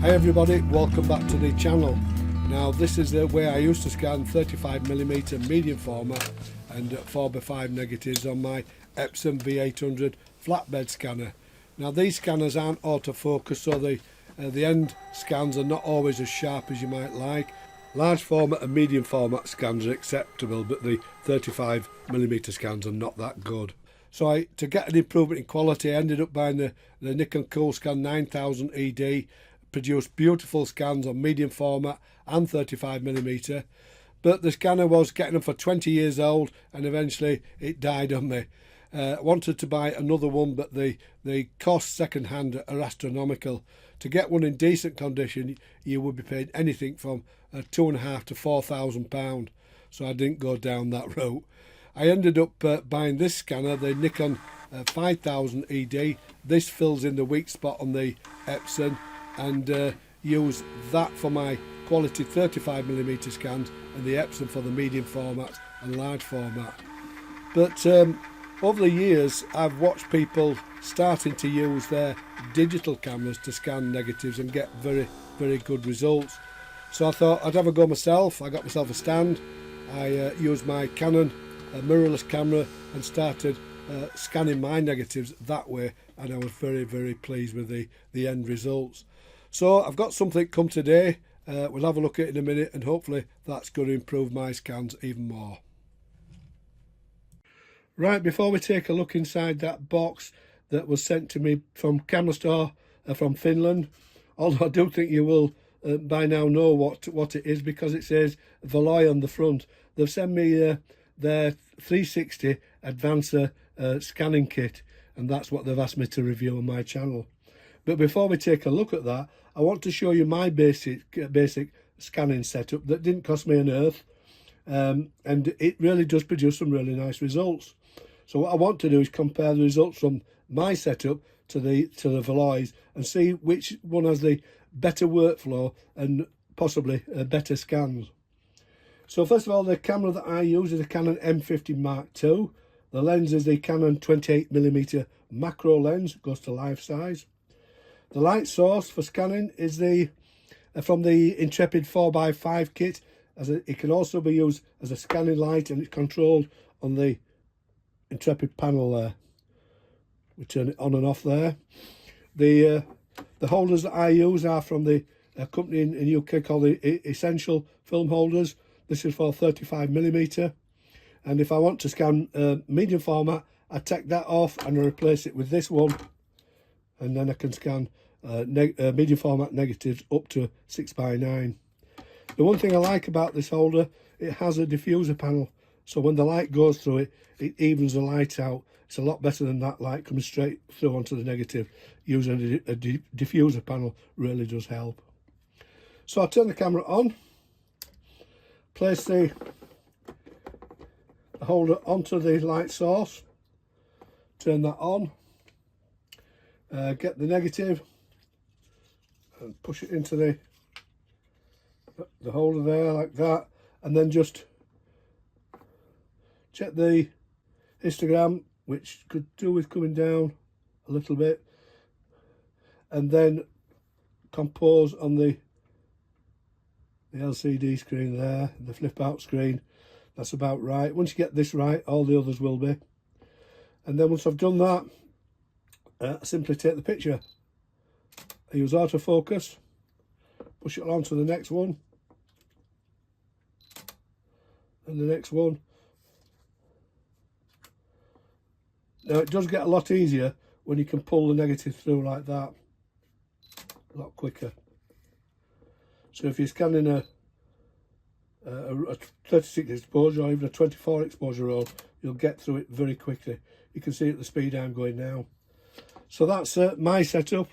Hi everybody, welcome back to the channel. Now this is the way I used to scan 35mm medium format and 4x5 negatives on my Epson V800 flatbed scanner. Now these scanners aren't autofocus, so the end scans are not always as sharp as you might like. Large format and medium format scans are acceptable, but the 35mm scans are not that good. So to get an improvement in quality, I ended up buying the Nikon Coolscan 9000 ED. Produced beautiful scans on medium format and 35mm, but the scanner was getting them for 20 years old and eventually it died on me. Wanted to buy another one, but the costs second hand are astronomical. To get one in decent condition you would be paying anything from £2,500 to £4,000, so I didn't go down that route. I ended up buying this scanner, the Nikon 5000 ED. This fills in the weak spot on the Epson, and use that for my quality 35mm scans and the Epson for the medium format and large format. But over the years I've watched people starting to use their digital cameras to scan negatives and get very good results. So I thought I'd have a go myself. I got myself a stand. I used my Canon mirrorless camera and started scanning my negatives that way, and I was very pleased with the end results. So I've got something come today. We'll have a look at it in a minute, and hopefully that's going to improve my scans even more. Right, before we take a look inside that box that was sent to me from Camera Store from Finland, although I do think you will by now know what it is, because it says Valoi on the front. They've sent me their 360 Advancer scanning kit, and that's what they've asked me to review on my channel. But before we take a look at that, I want to show you my basic scanning setup that didn't cost me an earth, and it really does produce some really nice results. So what I want to do is compare the results from my setup to the Valois and see which one has the better workflow and possibly better scans. So first of all, the camera that I use is a Canon M50 Mark II. The lens is the Canon 28mm macro lens, goes to life size. The light source for scanning is from the Intrepid 4x5 kit. It can also be used as a scanning light, and it's controlled on the Intrepid panel there. We turn it on and off there. The holders that I use are from the company in UK called the Essential film holders. This is for 35mm, and if I want to scan medium format, I take that off and I replace it with this one, and then I can scan medium format negatives up to 6x9. The one thing I like about this holder, it has a diffuser panel, so when the light goes through it, it evens the light out. It's a lot better than that light coming straight through onto the negative. Using a diffuser panel really does help. So I'll turn the camera on, place the holder onto the light source, turn that on, get the negative and push it into the holder there like that, and then just check the histogram, which could do with coming down a little bit, and then compose on the LCD screen there, the flip out screen. That's about right. Once you get this right, all the others will be. And then once I've done that, I simply take the picture. I use autofocus, push it on to the next one, and the next one. Now it does get a lot easier when you can pull the negative through like that, a lot quicker. So if you're scanning a 36 exposure or even a 24 exposure roll, you'll get through it very quickly. You can see at the speed I'm going now. So that's my setup.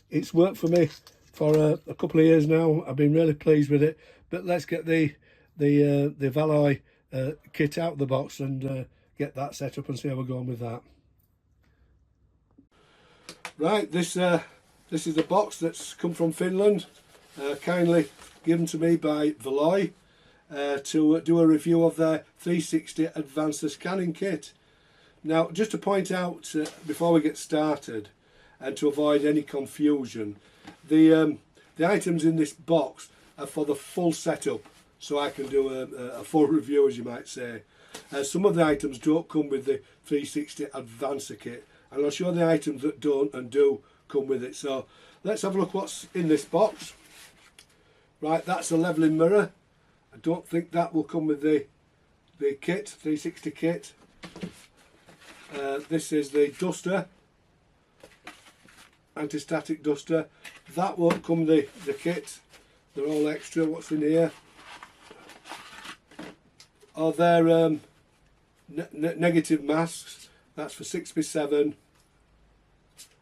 It's worked for me for a couple of years now. I've been really pleased with it. But let's get the Valoi kit out of the box and get that set up and see how we're going with that. Right, this is the box that's come from Finland, kindly given to me by Valoi to do a review of their 360 Advancer scanning kit. Now, just to point out before we get started, and to avoid any confusion, the items in this box are for the full setup, so I can do a full review, as you might say. Some of the items don't come with the 360 Advancer kit, and I'll show the items that don't and do come with it. So let's have a look what's in this box. Right, that's a levelling mirror. I don't think that will come with the kit, 360 kit. This is the duster, anti-static duster. That won't come with the kit. They're all extra. What's in here? Oh, they're negative masks. That's for 6x7,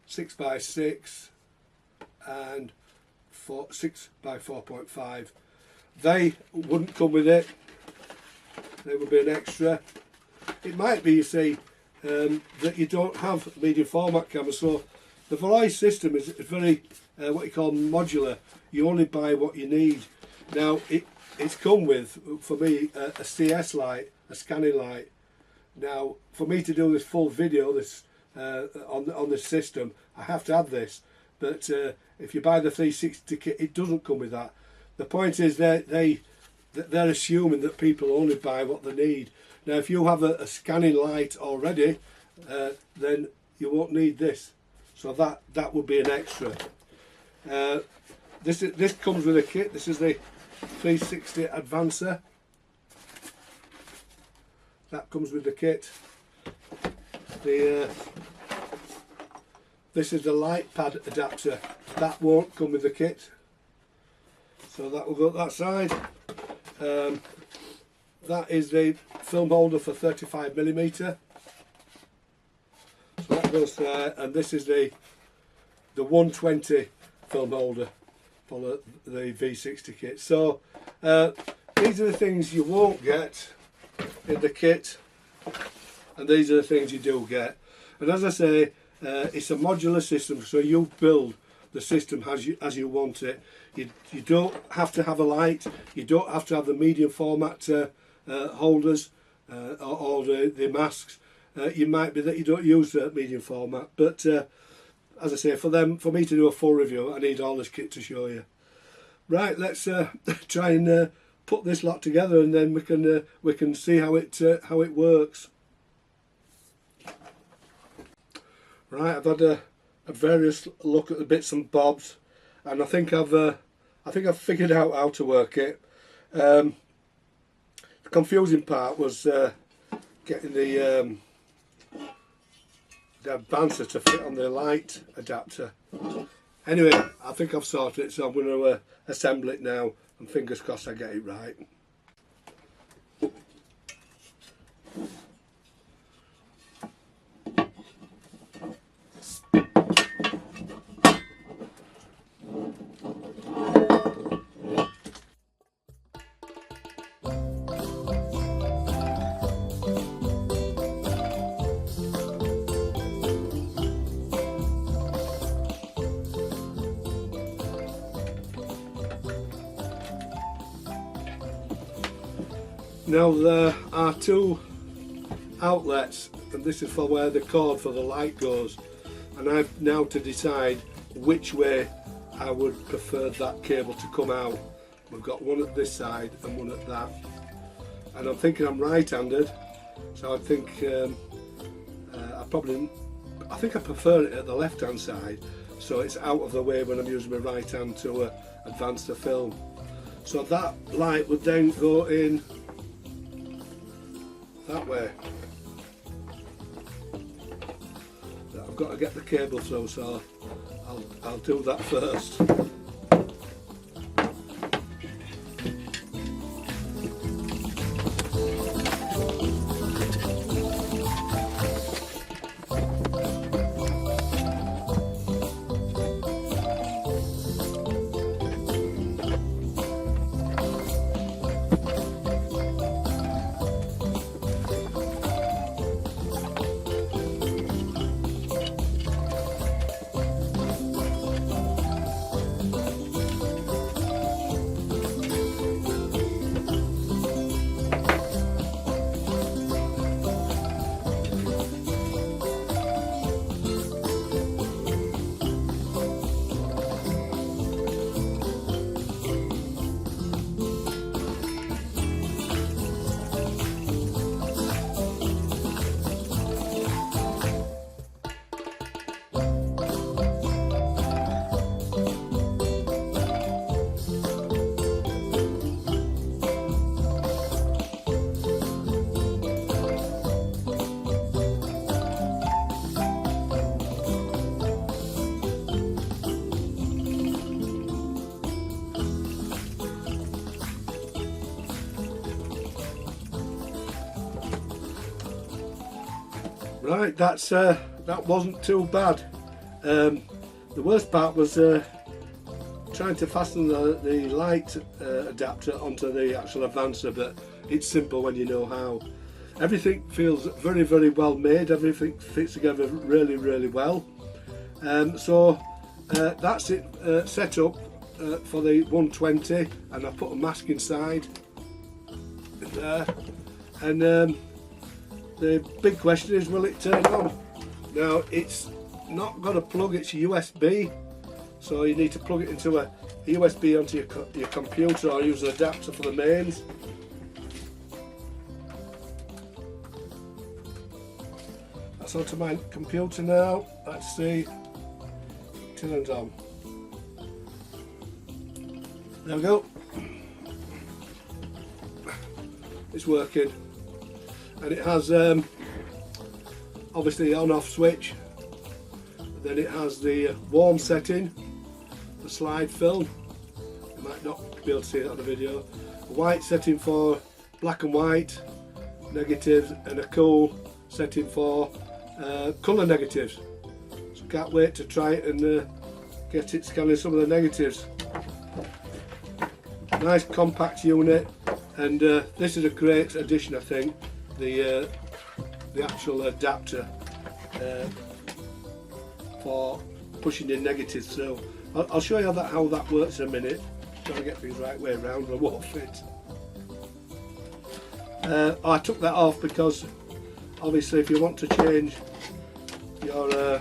6x6 and 6x4.5. They wouldn't come with it. They would be an extra. It might be, you see, that you don't have medium format cameras. So the Valoi system is very what you call modular. You only buy what you need. Now it's come with, for me, a CS light, a scanning light. Now for me to do this full video, this on this system, I have to have this. But if you buy the 360 kit, it doesn't come with that. The point is they're assuming that people only buy what they need. Now if you have a scanning light already, then you won't need this. So that would be an extra. This comes with a kit. This is the 360 Advancer. That comes with the kit. This is the light pad adapter. That won't come with the kit. So that will go that side. That is the film holder for 35mm. So that goes there, and this is the 120 film holder for the V60 kit. So these are the things you won't get in the kit, and these are the things you do get. And as I say, it's a modular system, so you build the system as you want it. You don't have to have a light, you don't have to have the medium format holders or the masks. It might be that you don't use the medium format, but as I say, for me to do a full review, I need all this kit to show you. Right, let's try and put this lot together, and then we can see how it works. Right, I've had a various look at the bits and bobs, and I think I've figured out how to work it. The confusing part was getting the Advancer to fit on the light adapter. Anyway, I think I've sorted it, so I'm going to assemble it now, and fingers crossed I get it right. Now there are two outlets, and this is for where the cord for the light goes, and I've now to decide which way I would prefer that cable to come out. We've got one at this side and one at that, and I'm thinking I'm right-handed, so I think I think I prefer it at the left-hand side, so it's out of the way when I'm using my right hand to advance the film. So that light would then go in that way. I've got to get the cable through, so I'll do that first. Right, that wasn't too bad. The worst part was trying to fasten the light adapter onto the actual advancer, but it's simple when you know how. Everything feels very, very well made. Everything fits together really, really well. So that's it set up for the 120, and I put a mask inside there. And the big question is, will it turn on? Now, it's not got a plug, it's USB, so you need to plug it into a USB onto your computer, or use an adapter for the mains. That's onto my computer now. Let's see. Turns on. There we go. It's working, and it has obviously the on-off switch. Then it has the warm setting, the slide film. You might not be able to see it on the video. A white setting for black and white negatives, and a cool setting for colour negatives. So can't wait to try it and get it scanning some of the negatives. Nice compact unit, and this is a great addition, I think, the actual adapter for pushing in negatives through. I'll show you how that works in a minute. Trying to get things the right way around, or it won't fit. I took that off because obviously if you want to change your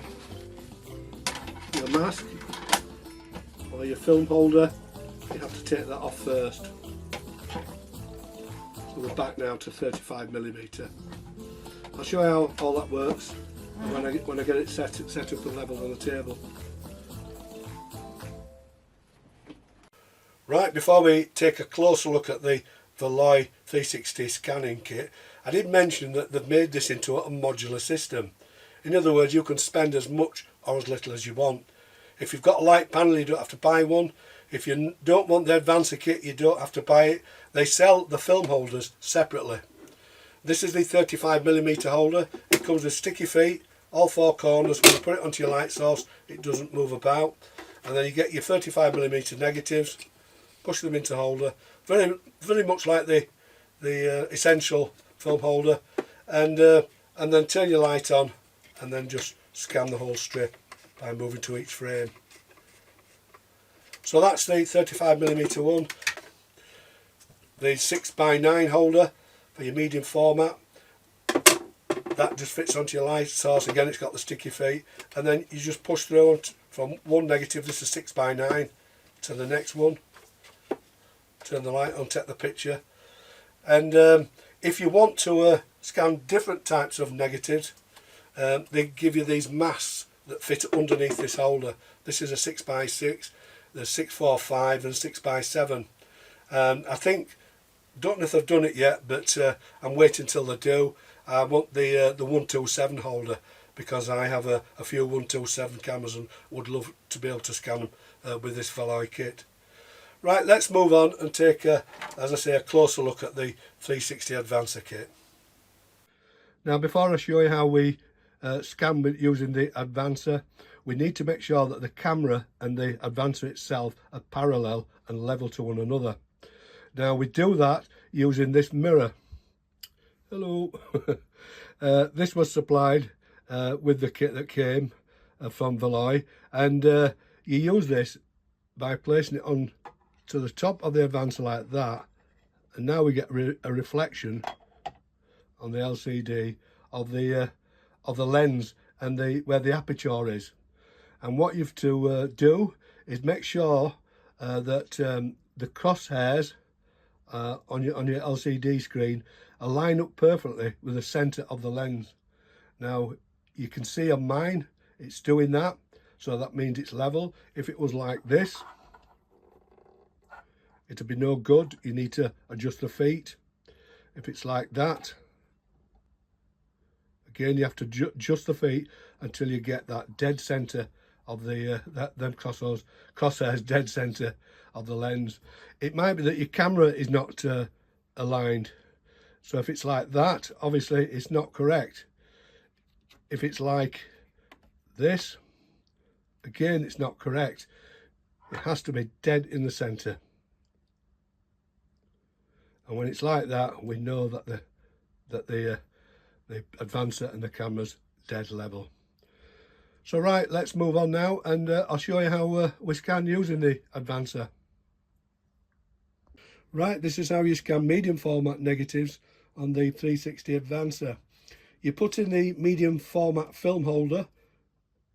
mask or your film holder, you have to take that off first. So we're back now to 35mm. I'll show you how all that works when I get it set up and level on the table. Right, before we take a closer look at the Valoi 360 scanning kit, I did mention that they've made this into a modular system. In other words, you can spend as much or as little as you want. If you've got a light panel, you don't have to buy one. If you don't want the advancer kit, you don't have to buy it. They sell the film holders separately. This is the 35mm holder. It comes with sticky feet, all four corners. When you put it onto your light source, it doesn't move about. And then you get your 35mm negatives, push them into holder, very much like the essential film holder, and then turn your light on, and then just scan the whole strip by moving to each frame. So that's the 35mm one. The 6x9 holder for your medium format, that just fits onto your light source. Again, it's got the sticky feet, and then you just push through from one negative, this is 6x9, to the next one. Turn the light on, take the picture, and if you want to scan different types of negatives, they give you these masks that fit underneath this holder. This is a 6x6, there's 6x4, 5 and 6x7. Don't know if they've done it yet, but I'm waiting until they do. I want the 127 holder because I have a few 127 cameras and would love to be able to scan them with this Valoi kit. Right, let's move on and take, as I say, a closer look at the 360 advancer kit. Now, before I show you how we scan with using the advancer, we need to make sure that the camera and the advancer itself are parallel and level to one another. Now, we do that using this mirror. Hello. This was supplied with the kit that came from Valoi, and you use this by placing it on to the top of the advancer like that, and now we get a reflection on the LCD of the lens and where the aperture is. And what you've to do is make sure that the crosshairs on your LCD screen line up perfectly with the center of the lens. Now you can see on mine it's doing that, so that means it's level. If it was like this, it'll be no good. You need to adjust the feet. If it's like that, again you have to adjust the feet until you get that dead center of the them crosshairs dead center of the lens. It might be that your camera is not aligned, so if it's like that, obviously it's not correct. if it's like this, again, it's not correct. It has to be dead in the centre. And when it's like that, we know that the advancer and the camera's dead level. So right, let's move on now, and I'll show you how we scan using the advancer. Right, this is how you scan medium format negatives on the 360 advancer. You put in the medium format film holder,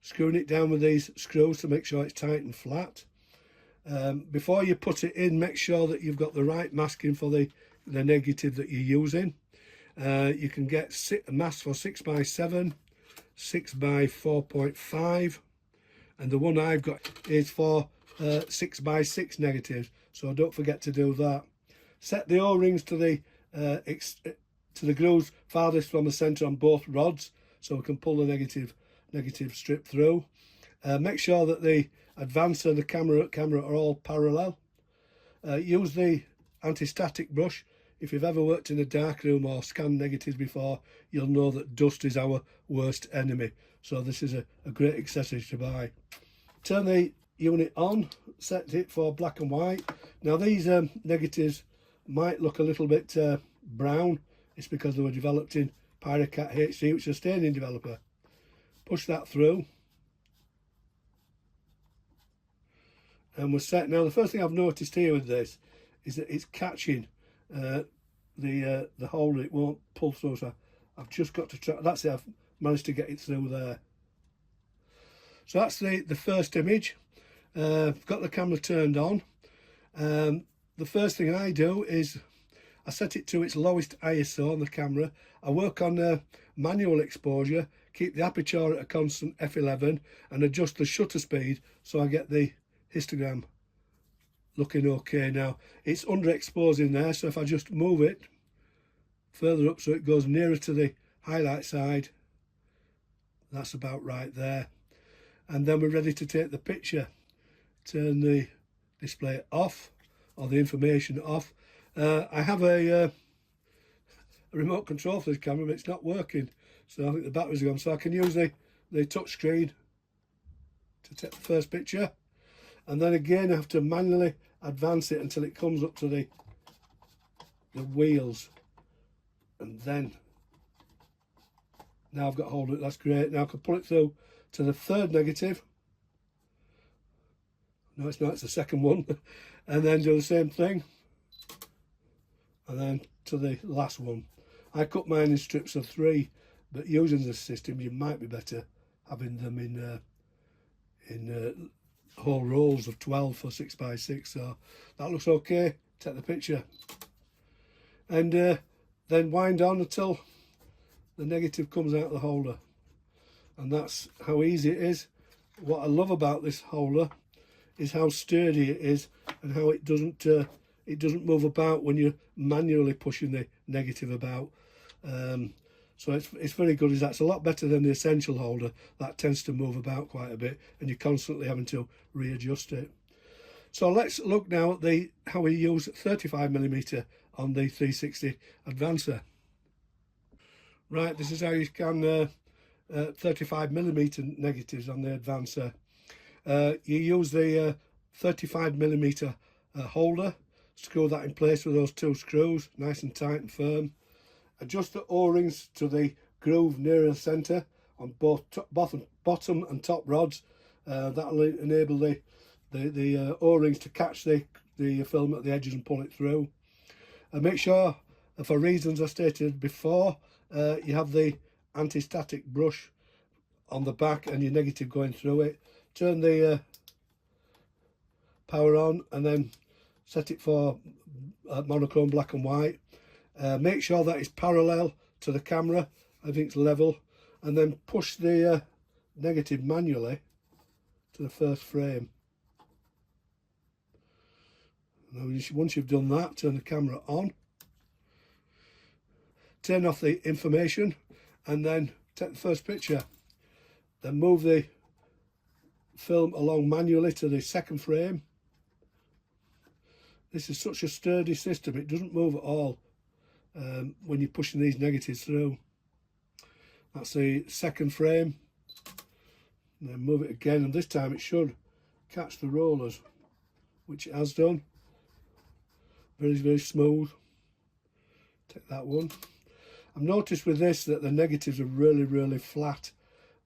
screwing it down with these screws to make sure it's tight and flat. Before you put it in, make sure that you've got the right masking for the negative that you're using. You can get a mask for 6x7, 6x4.5, and the one I've got is for 6x6 negatives, so don't forget to do that. Set the O-rings to the grooves farthest from the centre on both rods, so we can pull the negative strip through. Make sure that the advancer and the camera are all parallel. Use the anti-static brush. If you've ever worked in a dark room or scanned negatives before, you'll know that dust is our worst enemy, so this is a great accessory to buy. Turn the unit on, set it for black and white. Now these negatives might look a little bit brown. It's because they were developed in Pyrocat HD, which is a staining developer. Push that through, and we're set. Now the first thing I've noticed here with this is that it's catching the holder. It won't pull through, so I've just got to try. That's it, I've managed to get it through there. So that's the first image. I've got the camera turned on. The first thing I do is I set it to its lowest ISO on the camera. I work on manual exposure, keep the aperture at a constant f11 and adjust the shutter speed so I get the histogram looking okay. Now it's underexposed in there, so if I just move it further up so it goes nearer to the highlight side, that's about right there. And then we're ready to take the picture. Turn the display off, or the information off. I have a remote control for this camera, but it's not working, so I think the battery's gone. So I can use the touch screen to take the first picture, and then again I have to manually advance it until it comes up to the wheels, and then now I've got hold of it. That's great. Now I can pull it through to the third negative. No, it's not, it's the second one. And then do the same thing, and then to the last one. I cut mine in strips of 3, but using this system you might be better having them in whole rolls of 12 for 6x6. So that looks okay. Take the picture, and then wind on until the negative comes out of the holder, and that's how easy it is. What I love about this holder is how sturdy it is, and how it doesn't move about when you're manually pushing the negative about. So it's very good. That's a lot better than the Essential holder that tends to move about quite a bit, and you're constantly having to readjust it. So let's look now at how we use 35mm on the 360 advancer. Right, this is how you scan 35mm negatives on the advancer. You use the 35mm holder, screw that in place with those 2 screws, nice and tight and firm. Adjust the O-rings to the groove nearer the centre on both bottom and top rods. That'll enable the O-rings to catch the film at the edges and pull it through. Make sure, for reasons I stated before, you have the anti-static brush on the back and your negative going through it. Turn the power on and then set it for monochrome black and white. Make sure that it's parallel to the camera, I think it's level, and then push the negative manually to the first frame. Now, once you've done that, turn the camera on, turn off the information, and then take the first picture. Then move the film along manually to the second frame. This is such a sturdy system, it doesn't move at all when you're pushing these negatives through. That's the second frame. And then move it again, and this time it should catch the rollers, which it has done. Very, very smooth. Take that one. I've noticed with this that the negatives are really, really flat.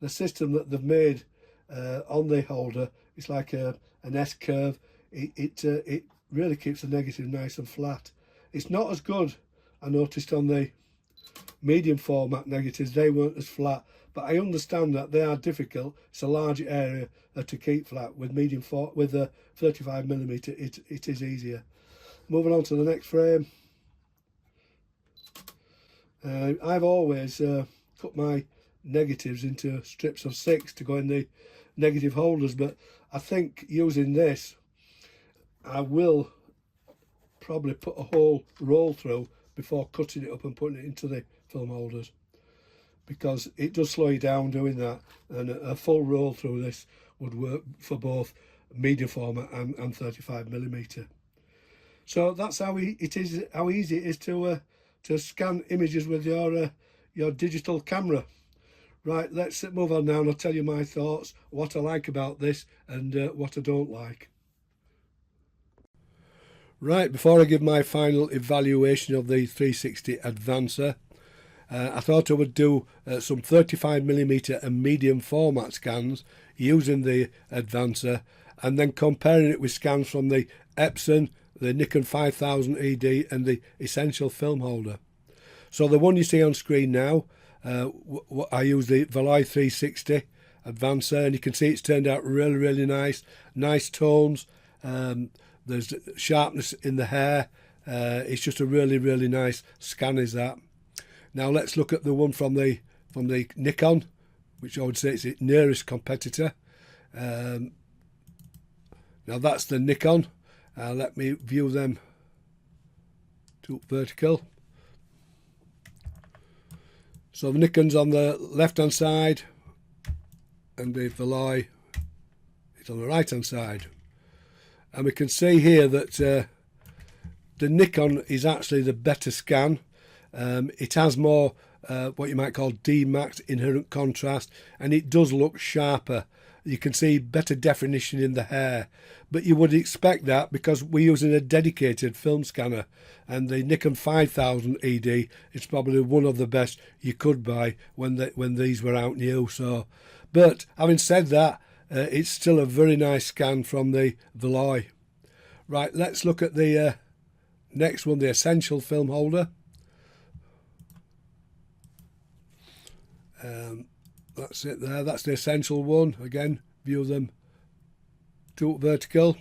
The system that they've made on the holder, it's like an S curve. It really keeps the negative nice and flat. It's not as good, I noticed, on the medium format negatives. They weren't as flat, but I understand that they are difficult. It's a large area to keep flat. With with the 35mm, it is easier. Moving on to the next frame. I've always cut my negatives into strips of 6 to go in the negative holders, but I think using this I will probably put a whole roll through before cutting it up and putting it into the film holders, because it does slow you down doing that, and a full roll through this would work for both medium format and 35mm. So that's how easy it is to scan images with your digital camera. Right, let's move on now, and I'll tell you my thoughts, what I like about this and what I don't like. Right, before I give my final evaluation of the 360 Advancer, I thought I would do some 35mm and medium format scans using the Advancer, and then comparing it with scans from the Epson, the Nikon 5000 ED and the Essential film holder. So the one you see on screen now, I use the Valoi 360 Advancer, and you can see it's turned out really, really nice tones. There's sharpness in the hair. It's just a really, really nice scan, is that. Now let's look at the one from the Nikon, which I would say is its nearest competitor. Now that's the Nikon. Let me view them to vertical. So the Nikon's on the left hand side and the Valoi is on the right hand side. And we can see here that the Nikon is actually the better scan. It has more what you might call D-max inherent contrast, and it does look sharper. You can see better definition in the hair, but you would expect that because we're using a dedicated film scanner, and the Nikon 5000 ED is probably one of the best you could buy when these were out new. So, but having said that, it's still a very nice scan from the Valoi. Right, let's look at the next one, the Essential film holder. That's it there, that's the Essential one. Again, view them to vertical.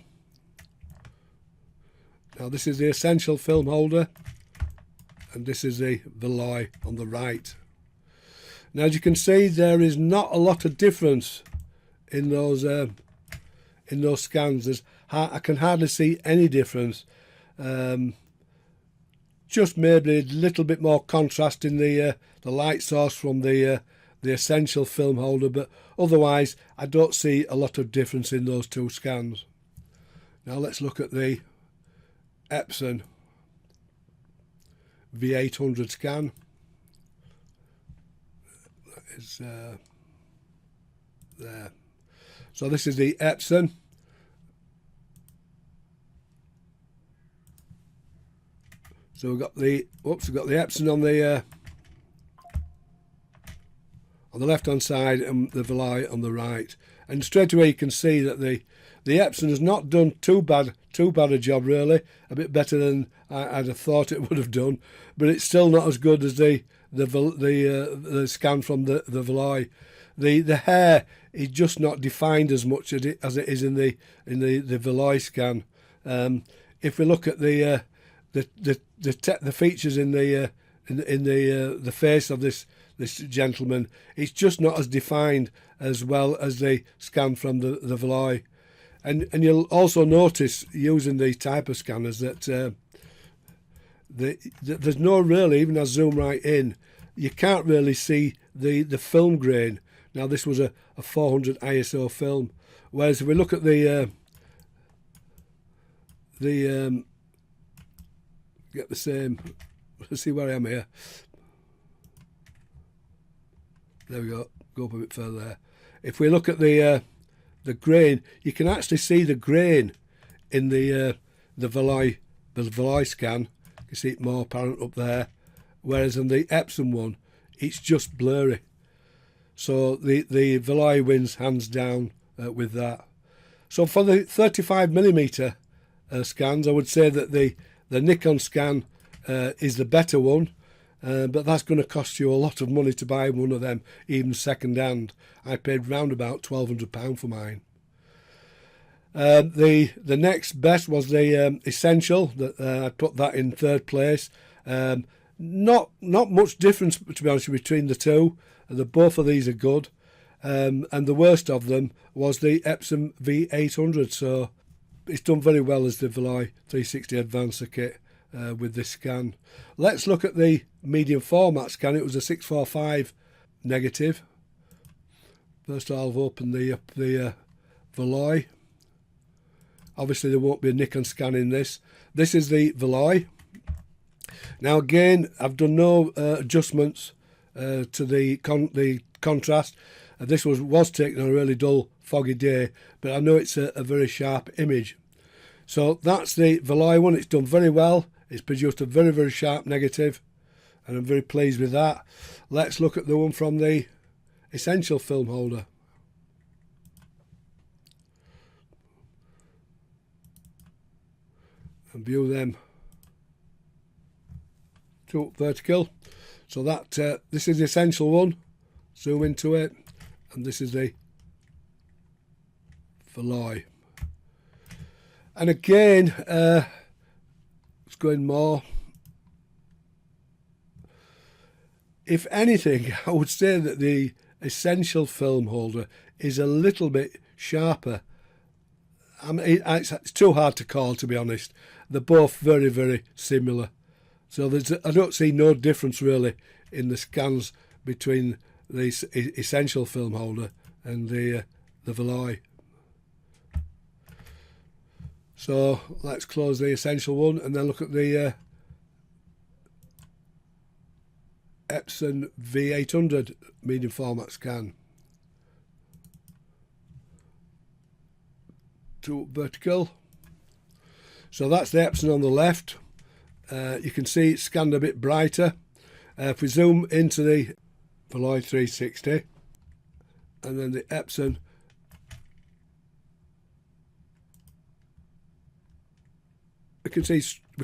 Now this is the Essential film holder, and this is the Valoi on the right. Now as you can see, there is not a lot of difference in those scans. I can hardly see any difference. Just maybe a little bit more contrast in the light source from the Essential film holder, but otherwise I don't see a lot of difference in those two scans. Now let's look at the Epson V800 scan. That is there. So this is the Epson. So we've got the Epson on the left hand side and the Valoi on the right, and straight away you can see that the Epson has not done too bad a job, really. A bit better than I'd have thought it would have done, but it's still not as good as the scan from the Valoi. The hair is just not defined as much as it is in the Valoi scan. If we look at the features in the face of this gentleman, it's just not as defined as well as the scan from the Valoi. And you'll also notice using the type of scanners that there's no really, even as I zoom right in, you can't really see the film grain. Now this was a 400 ISO film, whereas if we look at get the same, let's see where I am here. There we go. Go up a bit further there. If we look at the grain, you can actually see the grain in the Valoi scan. You can see it more apparent up there, whereas in the Epson one, it's just blurry. So the Valoi wins hands down with that. So for the 35mm scans, I would say that the Nikon scan is the better one. But that's going to cost you a lot of money to buy one of them, even second hand. I paid round about £1,200 for mine. The next best was the Essential. That I put that in third place. Not much difference, to be honest, between the two. Both of these are good. And the worst of them was the Epson V800. So it's done very well as the Valoi 360 Advancer kit. With this scan. Let's look at the medium format scan. It was a 645 negative. First I'll open the Valoi. Obviously there won't be a Nikon scan in this. This is the Valoi. Now again, I've done no adjustments to the contrast. This was taken on a really dull, foggy day, but I know it's a very sharp image. So that's the Valoi one. It's done very well. It's produced a very, very sharp negative, and I'm very pleased with that. Let's look at the one from the Essential film holder. And view them to vertical. So that this is the Essential one. Zoom into it, and this is the Valoi. And again, it's going more. If anything, I would say that the Essential film holder is a little bit sharper. I mean, it's too hard to call, to be honest. They're both very, very similar. So I don't see no difference really in the scans between the Essential film holder and the Valoi. So let's close the Essential one and then look at the Epson V800 medium format scan. To vertical. So that's the Epson on the left. You can see it's scanned a bit brighter. If we zoom into the Valoi 360 and then the Epson, we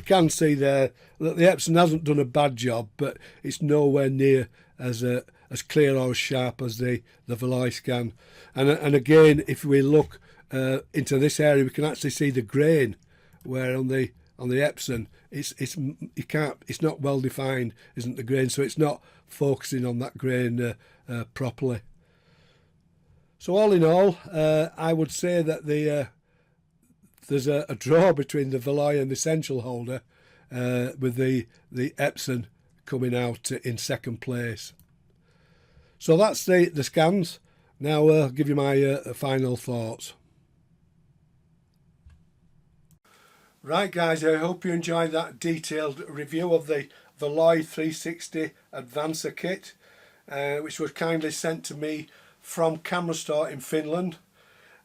can see there that the Epson hasn't done a bad job, but it's nowhere near as clear or as sharp as the Valoi scan. And again, if we look into this area, we can actually see the grain, where on the Epson it's not well defined, isn't the grain? So it's not focusing on that grain properly. So all in all, I would say that there's a draw between the Valoi and the Essential holder, with the Epson coming out in second place. So that's the scans. Now I'll give you my final thoughts. Right guys, I hope you enjoyed that detailed review of the Valoi 360 Advancer kit, which was kindly sent to me from Camera Store in Finland.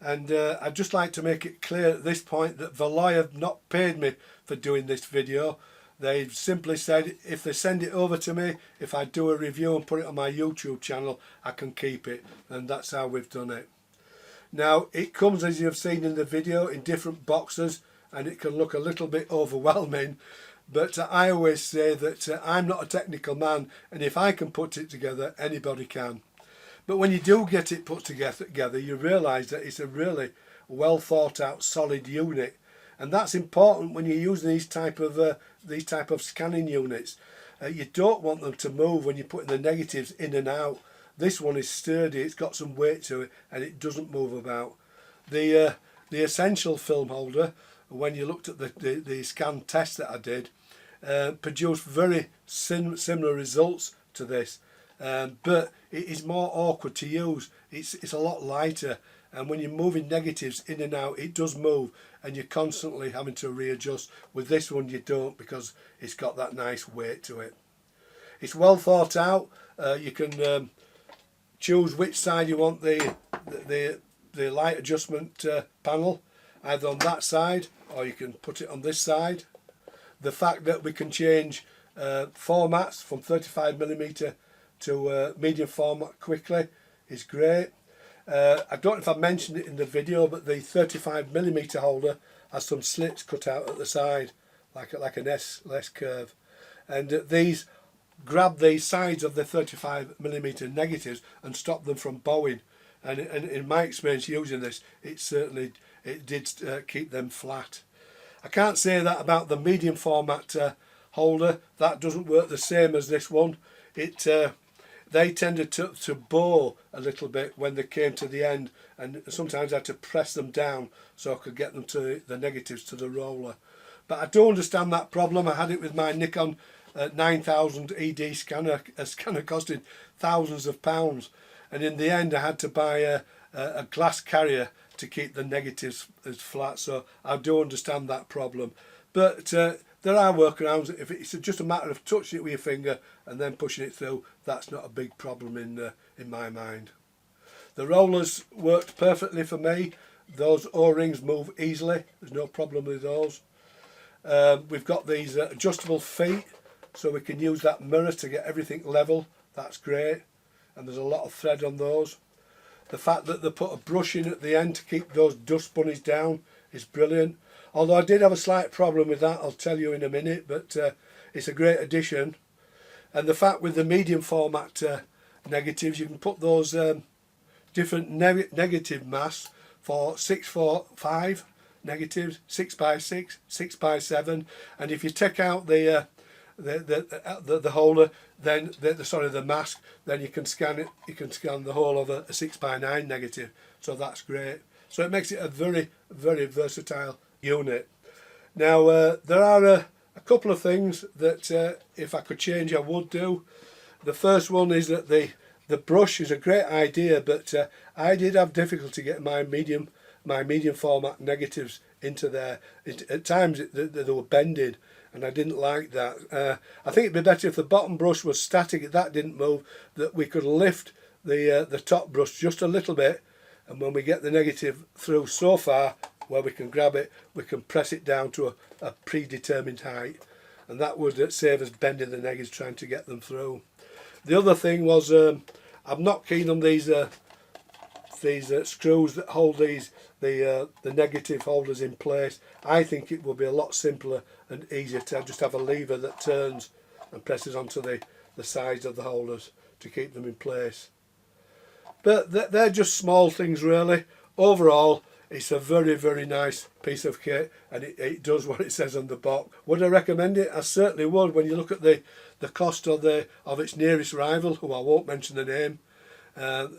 And I'd just like to make it clear at this point that Valoi have not paid me for doing this video. They've simply said if they send it over to me, if I do a review and put it on my YouTube channel, I can keep it. And that's how we've done it. Now, it comes, as you've seen in the video, in different boxes, and it can look a little bit overwhelming. But I always say that I'm not a technical man, and if I can put it together, anybody can. But when you do get it put together, you realise that it's a really well thought out, solid unit, and that's important when you're using these type of scanning units. You don't want them to move when you're putting the negatives in and out. This one is sturdy; it's got some weight to it, and it doesn't move about. The Essential film holder, when you looked at the scan test that I did, produced very similar results to this. But it is more awkward to use. It's a lot lighter, and when you're moving negatives in and out, it does move, and you're constantly having to readjust. With this one you don't, because it's got that nice weight to it. It's well thought out. You can choose which side you want the light adjustment panel, either on that side or you can put it on this side. The fact that we can change formats from 35mm to medium format quickly is great. I don't know if I mentioned it in the video, but the 35mm holder has some slits cut out at the side, like an S curve, and these grab the sides of the 35mm negatives and stop them from bowing. And in my experience using this, it did keep them flat. I can't say that about the medium format holder. That doesn't work the same as this one. They tended to bow a little bit when they came to the end, and sometimes I had to press them down so I could get them to the negatives to the roller. But I do understand that problem. I had it with my Nikon 9000 ED scanner, a scanner costed thousands of pounds, and in the end I had to buy a glass carrier to keep the negatives as flat, so I do understand that problem. But there are workarounds. If it's just a matter of touching it with your finger and then pushing it through, that's not a big problem in my mind. The rollers worked perfectly for me. Those O-rings move easily, there's no problem with those. We've got these adjustable feet, so we can use that mirror to get everything level. That's great, and there's a lot of thread on those. The fact that they put a brush in at the end to keep those dust bunnies down is brilliant. Although I did have a slight problem with that, I'll tell you in a minute, but it's a great addition. And the fact with the medium format negatives, you can put those different negative masks for 6x5 negatives, 6x6, 6x7, and if you take out the holder, then the mask, then you can scan it. You can scan the whole of a 6x9 negative, so that's great. So it makes it a very, very versatile unit. Now there are a couple of things that if I could change I would do. The first one is that the brush is a great idea, but I did have difficulty getting my medium format negatives into there. At times they were bending, and I didn't like that. I think it'd be better if the bottom brush was static, if that didn't move, that we could lift the top brush just a little bit, and when we get the negative through so far where we can grab it, we can press it down to a predetermined height, and that would save us bending the negatives trying to get them through. The other thing was I'm not keen on these screws that hold the negative holders in place. I think it will be a lot simpler and easier to just have a lever that turns and presses onto the sides of the holders to keep them in place. But they're just small things really. Overall, it's a very, very nice piece of kit, and it does what it says on the box. Would I recommend it? I certainly would. When you look at the cost of its nearest rival, who I won't mention the name,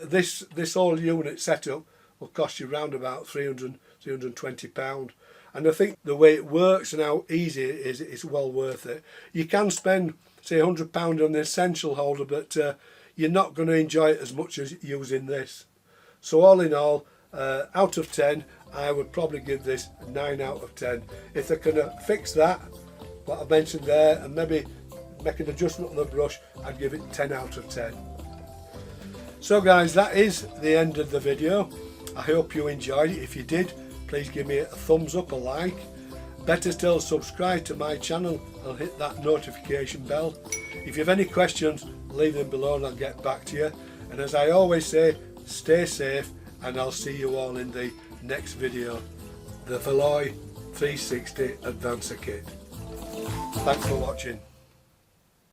this whole unit setup will cost you around about £320, and I think the way it works and how easy it is, it's well worth it. You can spend say £100 on the essential holder, but you're not going to enjoy it as much as using this. So all in all, out of 10, I would probably give this a 9 out of 10. If they can fix that, what I mentioned there, and maybe make an adjustment on the brush, I'd give it 10 out of 10. So guys, that is the end of the video. I hope you enjoyed it. If you did, please give me a thumbs up, a like. Better still, subscribe to my channel and hit that notification bell. If you have any questions, leave them below and I'll get back to you. And as I always say, stay safe, and I'll see you all in the next video. The Valoi 360 Advancer Kit. Thanks for watching.